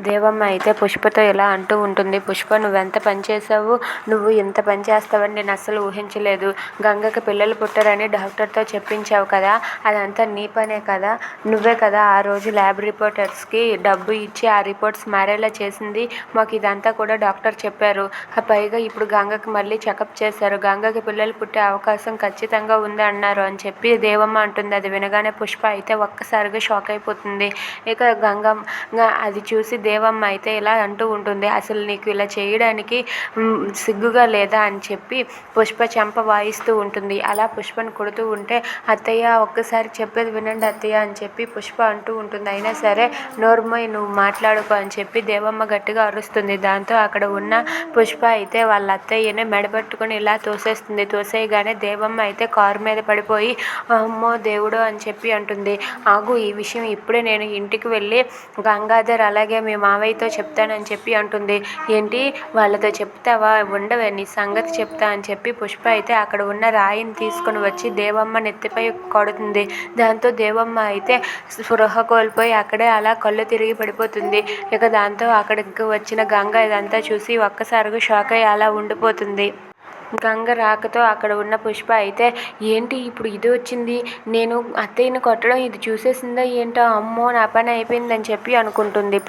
దేవమ్మ అయితే పుష్పతో ఇలా అంటూ ఉంటుంది. పుష్ప, నువ్వెంత పని చేసావు, నువ్వు ఇంత పని చేస్తావని నేను అస్సలు ఊహించలేదు. గంగకి పిల్లలు పుట్టరని డాక్టర్తో చెప్పించావు కదా, అదంతా నీ పనే కదా, నువ్వే కదా ఆ రోజు ల్యాబ్ రిపోర్టర్స్కి డబ్బు ఇచ్చి ఆ రిపోర్ట్స్ మారేలా చేసింది. మాకు ఇదంతా కూడా డాక్టర్ చెప్పారు. పైగా ఇప్పుడు గంగకి మళ్ళీ చెకప్ చేశారు. గంగకి పిల్లలు పుట్టే అవకాశం ఖచ్చితంగా ఉంది అన్నారు అని చెప్పి దేవమ్మ అంటుంది. అది వినగానే పుష్ప అయితే ఒక్కసారిగా షాక్ అయిపోతుంది. ఇక గంగమ్మ అది చూసి దేవమ్మ అయితే ఇలా అంటూ ఉంటుంది. అసలు నీకు ఇలా చేయడానికి సిగ్గుగా లేదా అని చెప్పి పుష్ప చెంప వాయిస్తూ ఉంటుంది. అలా పుష్పను కొడుతూ ఉంటే, అత్తయ్య ఒక్కసారి చెప్పేది వినండి అత్తయ్య అని చెప్పి పుష్ప అంటూ ఉంటుంది. అయినా సరే నోర్మోయ్, నువ్వు మాట్లాడుకో అని చెప్పి దేవమ్మ గట్టిగా అరుస్తుంది. దాంతో అక్కడ ఉన్న పుష్ప అయితే వాళ్ళ అత్తయ్యని మెడబట్టుకుని ఇలా తోసేస్తుంది. తోసేయగానే దేవమ్మ అయితే కారు మీద పడిపోయి అమ్మో దేవుడు అని చెప్పి అంటుంది. ఆగు, ఈ విషయం ఇప్పుడే నేను ఇంటికి వెళ్ళి గంగాధర్ అలాగే మీ మావయ్యతో చెప్తానని చెప్పి అంటుంది. ఏంటి, వాళ్ళతో చెప్తావా, ఉండవే నీ సంగతి చెప్తా అని చెప్పి పుష్ప అయితే అక్కడ ఉన్న రాయిని తీసుకుని వచ్చి దేవమ్మ నెత్తిపై కొడుతుంది. దాంతో దేవమ్మ అయితే స్పృహ కోల్పోయి అక్కడే అలా కళ్ళు తిరిగి పడిపోతుంది. ఇక దాంతో అక్కడికి వచ్చిన గంగ ఇదంతా చూసి ఒక్కసారిగా షాక్ అయ్యి అలా ఉండిపోతుంది. గంగ రాకతో అక్కడ ఉన్న పుష్ప అయితే ఏంటి ఇప్పుడు ఇది వచ్చింది, నేను అత్తయ్యని కొట్టడం ఇది చూసేసిందా ఏంటో, అమ్మో నా పని అయిపోయిందని చెప్పి అనుకుంటుంది.